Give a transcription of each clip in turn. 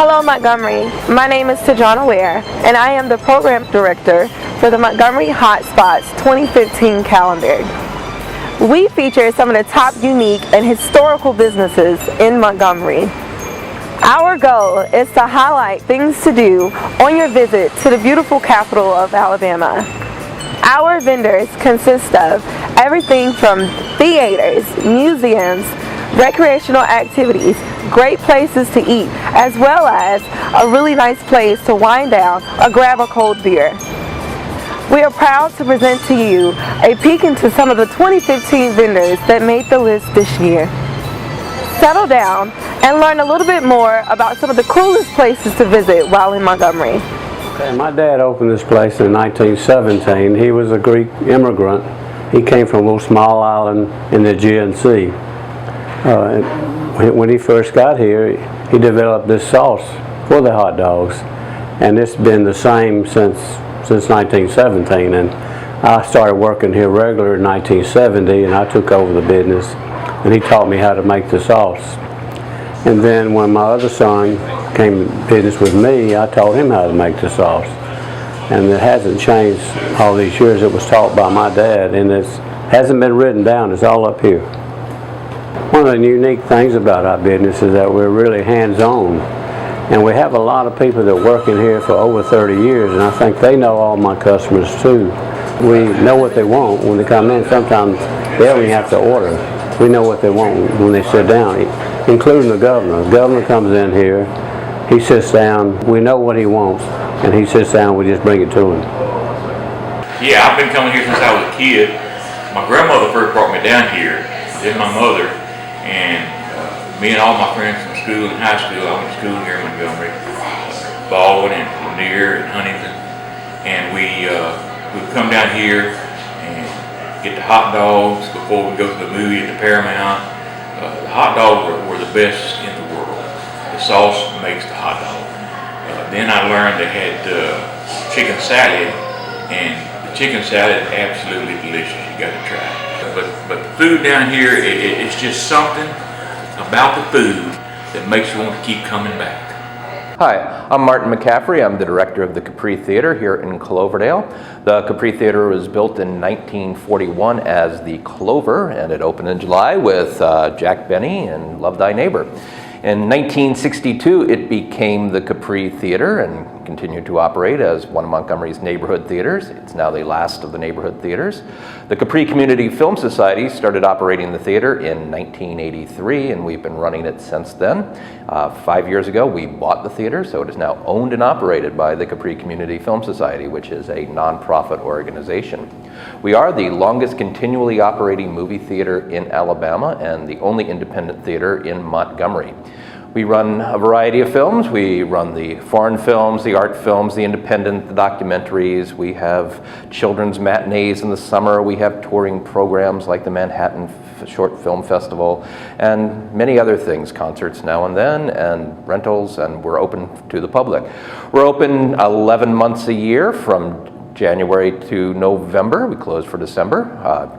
Hello Montgomery, my name is Tajana Ware and I am the Program Director for the Montgomery Hotspots 2015 calendar. We feature some of the top unique and historical businesses in Montgomery. Our goal is to highlight things to do on your visit to the beautiful capital of Alabama. Our vendors consist of everything from theaters, museums, recreational activities, great places to eat, as well as a really nice place to wind down or grab a cold beer. We are proud to present to you a peek into some of the 2015 vendors that made the list this year. Settle down and learn a little bit more about some of the coolest places to visit while in Montgomery. Okay, my dad opened this place in 1917. He was a Greek immigrant. He came from a little small island in the Aegean Sea. When he first got here, he developed this sauce for the hot dogs, and it's been the same since 1917. And I started working here regular in 1970, and I took over the business, and he taught me how to make the sauce. And then when my other son came to business with me, I taught him how to make the sauce. And it hasn't changed all these years. It was taught by my dad, and it hasn't been written down. It's all up here. One of the unique things about our business is that we're really hands-on, and we have a lot of people that work in here for over 30 years, and I think they know all my customers too. We know what they want when they come in. Sometimes they don't even have to order. We know what they want when they sit down, including the governor. The governor comes in here, he sits down, we know what he wants, and he sits down, we just bring it to him. Yeah, I've been coming here since I was a kid. My grandmother first brought me down here, then my mother. And me and all my friends from school and high school, I went to school here in Montgomery, Baldwin and Lanier and Huntington, and we would come down here and get the hot dogs before we go to the movie at the Paramount. The hot dogs were the best in the world. The sauce makes the hot dog. Then I learned they had chicken salad, and the chicken salad is absolutely delicious. You got to try it. But the food down here, it's just something about the food that makes you want to keep coming back. Hi, I'm Martin McCaffrey. I'm the director of the Capri Theater here in Cloverdale. The Capri Theater was built in 1941 as the Clover, and it opened in July with Jack Benny and Love Thy Neighbor. In 1962, it became the Capri Theater and continued to operate as one of Montgomery's neighborhood theaters. It's now the last of the neighborhood theaters. The Capri Community Film Society started operating the theater in 1983, and we've been running it since then. 5 years ago, we bought the theater, so it is now owned and operated by the Capri Community Film Society, which is a nonprofit organization. We are the longest continually operating movie theater in Alabama and the only independent theater in Montgomery. We run a variety of films. We run the foreign films, the art films, the independent, the documentaries. We have children's matinees in the summer. We have touring programs like the Manhattan Short Film Festival and many other things, concerts now and then, and rentals, and we're open to the public. We're open 11 months a year from January to November. We close for December.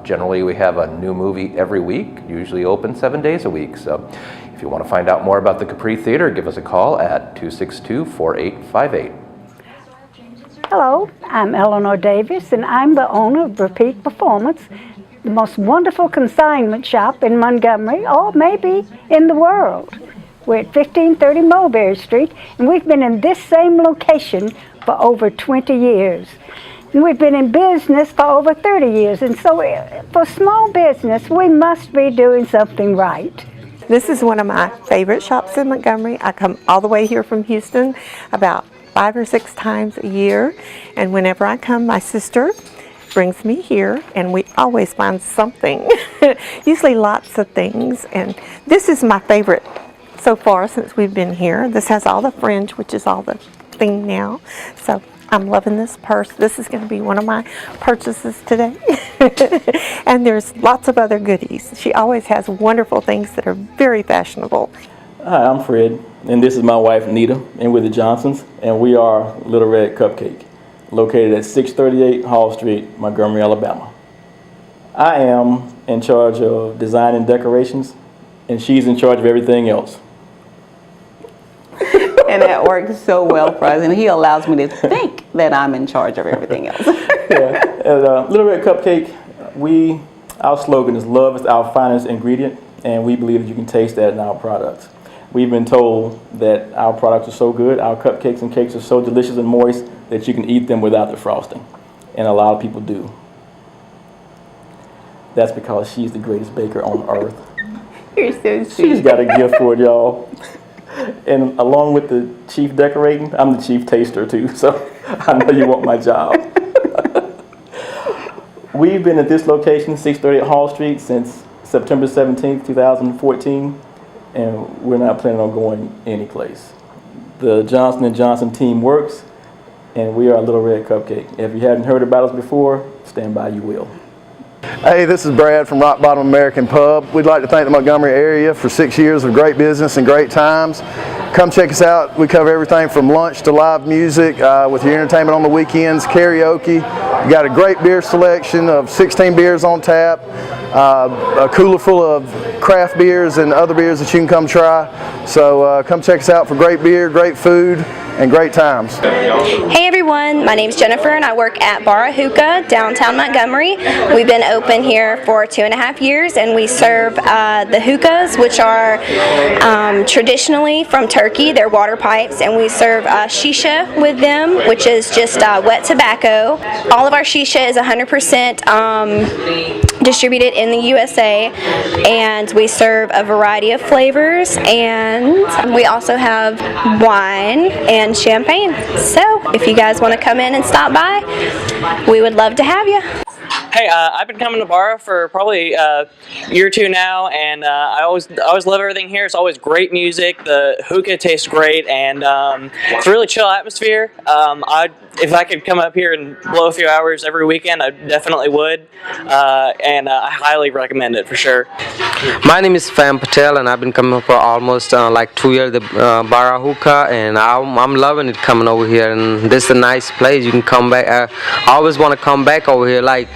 Generally, we have a new movie every week, usually open 7 days a week. So if you want to find out more about the Capri Theater, give us a call at 262-4858. Hello, I'm Eleanor Davis, and I'm the owner of Repeat Performance, the most wonderful consignment shop in Montgomery, or maybe in the world. We're at 1530 Mulberry Street, and we've been in this same location for over 20 years. And we've been in business for over 30 years, and so for small business, we must be doing something right. This is one of my favorite shops in Montgomery. I come all the way here from Houston about 5 or 6 times a year, and whenever I come, my sister brings me here, and we always find something, usually lots of things, and this is my favorite so far since we've been here. This has all the fringe, which is all the thing now, so I'm loving this purse. This is going to be one of my purchases today. And there's lots of other goodies. She always has wonderful things that are very fashionable. Hi, I'm Fred, and this is my wife Nita, and we're the Johnsons, and we are Little Red Cupcake, located at 638 Hall Street, Montgomery, Alabama. I am in charge of design and decorations, and she's in charge of everything else. And that works so well for us. And he allows me to think that I'm in charge of everything else. Yeah. At Little Red Cupcake, our slogan is "Love is our finest ingredient," and we believe that you can taste that in our products. We've been told that our products are so good, our cupcakes and cakes are so delicious and moist that you can eat them without the frosting, and a lot of people do. That's because she's the greatest baker on earth. You're so sweet. She's got a gift for it, y'all. And along with the chief decorating, I'm the chief taster too, so I know you want my job. We've been at this location, 638 Hall Street, since September 17th, 2014, and we're not planning on going anyplace. The Johnson & Johnson team works, and we are Little Red Cupcake. If you hadn't heard about us before, stand by, you will. Hey, this is Brad from Rock Bottom American Pub. We'd like to thank the Montgomery area for 6 years of great business and great times. Come check us out. We cover everything from lunch to live music with your entertainment on the weekends, karaoke. We got a great beer selection of 16 beers on tap, a cooler full of craft beers and other beers that you can come try. So come check us out for great beer, great food, and great times. Hey everyone, my name is Jennifer and I work at Bar Hookah, downtown Montgomery. We've been open here for 2.5 years and we serve the hookahs, which are traditionally from Turkey. They're water pipes, and we serve shisha with them, which is just wet tobacco. All of our shisha is 100% distributed in the USA, and we serve a variety of flavors, and we also have wine and champagne. So if you guys want to come in and stop by, we would love to have you. Hey, I've been coming to Barra for probably a year or two now, and I always love everything here. It's always great music. The hookah tastes great, and it's a really chill atmosphere. If I could come up here and blow a few hours every weekend, I definitely would, and I highly recommend it for sure. My name is Fam Patel, and I've been coming for almost like 2 years, the Barra Hookah, and I'm loving it coming over here, and this is a nice place. You can come back. I always want to come back over here. Like,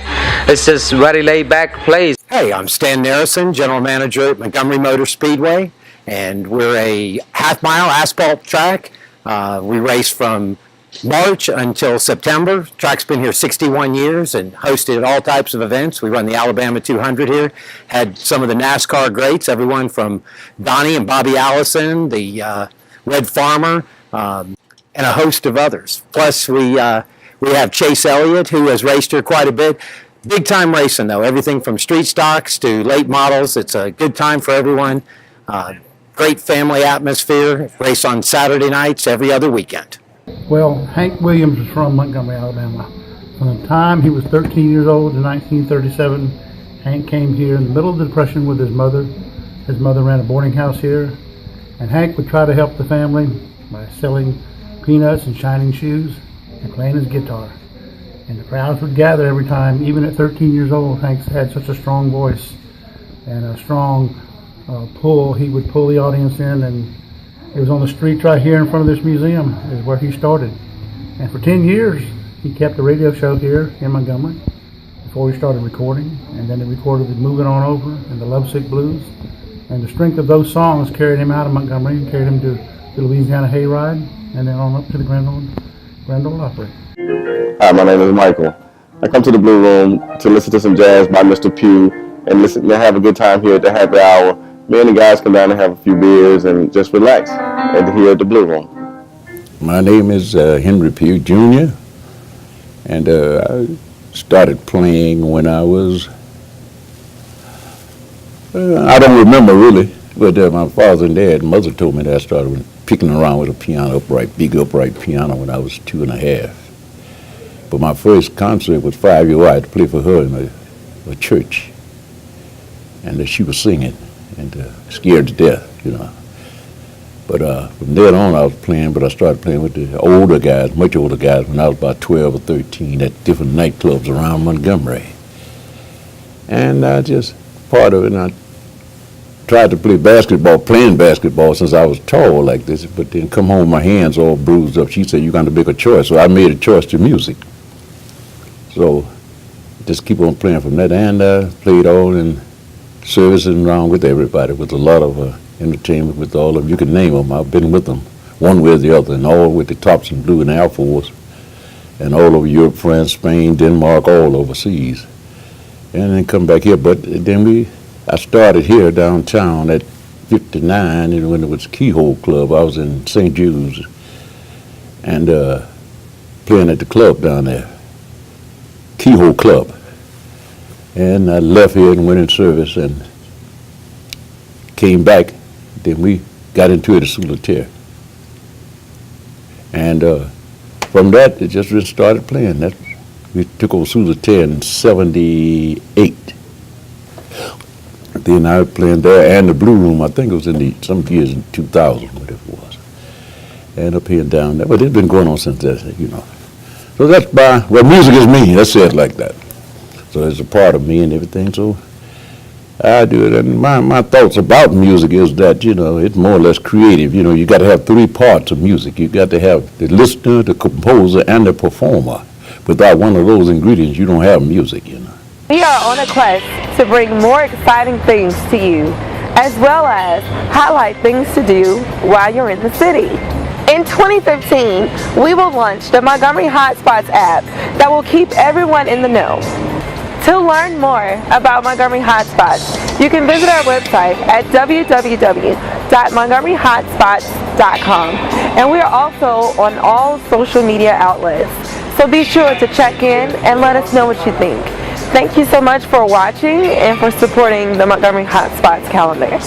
it's just very laid back place. Hey, I'm Stan Narrison, General Manager at Montgomery Motor Speedway, and we're a half-mile asphalt track. We race from March until September. Track's been here 61 years and hosted all types of events. We run the Alabama 200 here. Had some of the NASCAR greats, everyone from Donnie and Bobby Allison, the Red Farmer, and a host of others. Plus, we have Chase Elliott, who has raced here quite a bit. Big time racing though, everything from street stocks to late models. It's a good time for everyone. Great family atmosphere. Race on Saturday nights, every other weekend. Well, Hank Williams is from Montgomery, Alabama. From the time he was 13 years old in 1937, Hank came here in the middle of the Depression with his mother. His mother ran a boarding house here, and Hank would try to help the family by selling peanuts and shining shoes and playing his guitar. And the crowds would gather every time. Even at 13 years old, Hank had such a strong voice and a strong pull. He would pull the audience in, and it was on the street right here in front of this museum is where he started. And for 10 years, he kept a radio show here in Montgomery before he started recording. And then he recorded the Moving On Over and the Lovesick Blues. And the strength of those songs carried him out of Montgomery and carried him to the Louisiana Hayride and then on up to the Grand Ole Opry. Hi, my name is Michael. I come to the Blue Room to listen to some jazz by Mr. Pugh and listen to have a good time here at the happy hour. Me and the guys come down and have a few beers and just relax here at the Blue Room. My name is Henry Pugh Jr. and I started playing when I was, I don't remember really, but my father and dad and mother told me that I started picking around with a piano, big upright piano when I was 2.5. But my first concert was 5 years old. I had to play for her in a church, and she was singing and scared to death, you know. But from then on I was playing, but I started playing with the older guys, much older guys, when I was about 12 or 13 at different nightclubs around Montgomery. And I just, part of it, and I tried to play basketball, playing basketball since I was tall like this, but then come home, my hands all bruised up. She said, you got to make a choice. So I made a choice to music. So just keep on playing from that, and played all in servicing around with everybody, with a lot of entertainment with all of them. You can name them. I've been with them one way or the other, and all with the tops in blue and Air Force, and all over Europe, France, Spain, Denmark, all overseas. And then come back here. But then I started here downtown at 59, and when it was Keyhole Club, I was in St. Jude's and playing at the club down there, Keyhole Club. And I left here and went in service and came back. Then we got into it at Solitaire. And from that, it just started playing. We took over Solitaire in 78. Then I was playing there, and the Blue Room, I think it was in some years in 2000, whatever it was. And up here and down there, but it's been going on since then, you know. So that's well, music is me, let's say it like that. So it's a part of me and everything, so I do it. And my thoughts about music is that, you know, it's more or less creative. You know, you got to have three parts of music. You got to have the listener, the composer, and the performer. Without one of those ingredients, you don't have music, you know. We are on a quest to bring more exciting things to you, as well as highlight things to do while you're in the city. In 2015, we will launch the Montgomery Hotspots app that will keep everyone in the know. To learn more about Montgomery Hotspots, you can visit our website at www.montgomeryhotspots.com, and we are also on all social media outlets. So be sure to check in and let us know what you think. Thank you so much for watching and for supporting the Montgomery Hotspots calendar.